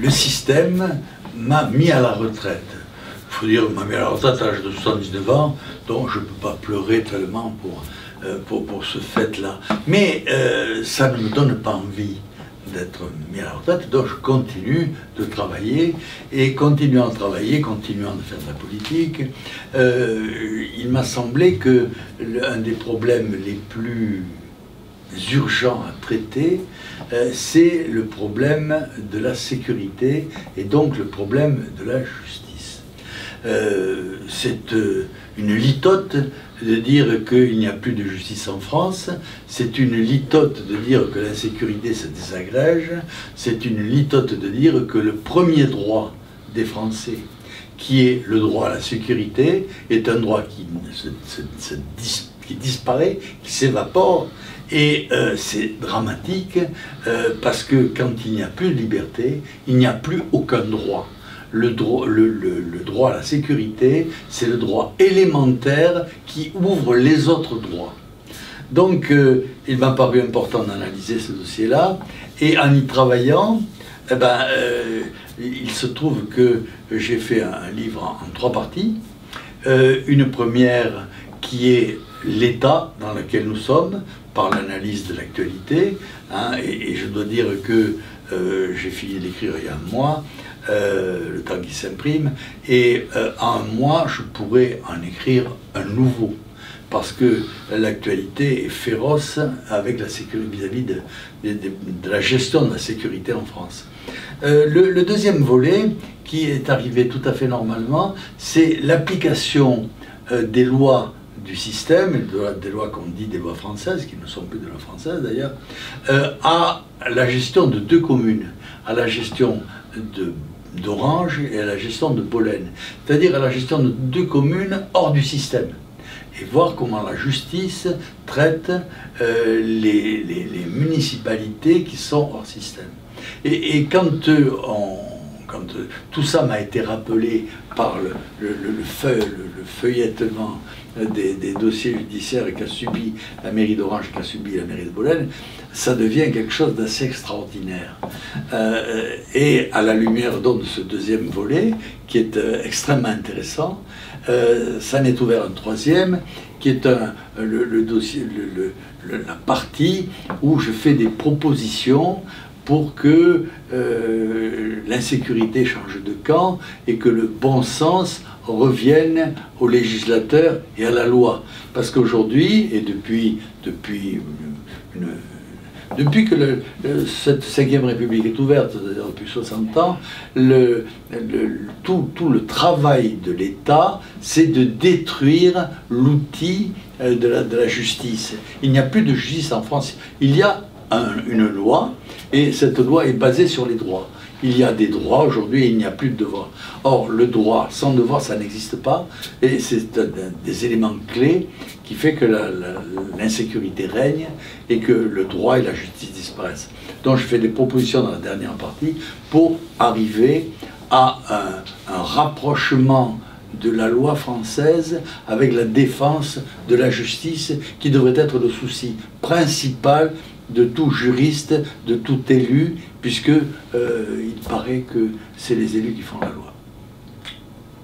le système m'a mis à la retraite. Il faut dire, m'a mis à la retraite à l'âge de 79 ans, donc je ne peux pas pleurer tellement pour ce fait-là. Mais ça ne me donne pas envie d'être mis à la retraite, donc je continue de travailler, et continuant de travailler, continuant de faire de la politique, il m'a semblé que l'un des problèmes les plus urgents à traiter, c'est le problème de la sécurité et donc le problème de la justice. C'est une litote de dire qu'il n'y a plus de justice en France, c'est une litote de dire que l'insécurité se désagrège, c'est une litote de dire que le premier droit des Français, qui est le droit à la sécurité, est un droit qui disparaît, qui s'évapore, et c'est dramatique parce que quand il n'y a plus de liberté, il n'y a plus aucun droit. Le droit à la sécurité, c'est le droit élémentaire qui ouvre les autres droits. Donc, il m'a paru important d'analyser ce dossier-là, et en y travaillant, il se trouve que j'ai fait un livre en 3 parties. Une première qui est l'état dans lequel nous sommes, par l'analyse de l'actualité, hein, et je dois dire que j'ai fini d'écrire il y a un mois, le temps qui s'imprime, et en un mois je pourrais en écrire un nouveau, parce que l'actualité est féroce avec la sécurité vis-à-vis de la gestion de la sécurité en France. Le deuxième volet, qui est arrivé tout à fait normalement, c'est l'application des lois du système, des lois qu'on dit des lois françaises, qui ne sont plus des lois françaises d'ailleurs, à la gestion de 2 communes, à la gestion d'Orange et à la gestion de Bolène, c'est-à-dire à la gestion de 2 communes hors du système, et voir comment la justice traite les municipalités qui sont hors système. Et quand tout ça m'a été rappelé par le feuillettement des dossiers judiciaires qu'a subi la mairie d'Orange, qu'a subi la mairie de Bolène, ça devient quelque chose d'assez extraordinaire. Et à la lumière donc de ce deuxième volet, qui est extrêmement intéressant, ça n'est ouvert un troisième, qui est le dossier, la partie où je fais des propositions pour que l'insécurité change de camp et que le bon sens revienne aux législateurs et à la loi. Parce qu'aujourd'hui, et depuis que cette 5e République est ouverte, c'est-à-dire depuis 60 ans, tout le travail de l'État, c'est de détruire l'outil de la justice. Il n'y a plus de justice en France. Il y a une loi, et cette loi est basée sur les droits. Il y a des droits aujourd'hui et il n'y a plus de devoirs. Or, le droit sans devoir, ça n'existe pas, et c'est un des éléments clés qui fait que l'insécurité règne et que le droit et la justice disparaissent. Donc je fais des propositions dans la dernière partie pour arriver à un rapprochement de la loi française avec la défense de la justice, qui devrait être le souci principal de tout juriste, de tout élu, puisque il paraît que c'est les élus qui font la loi.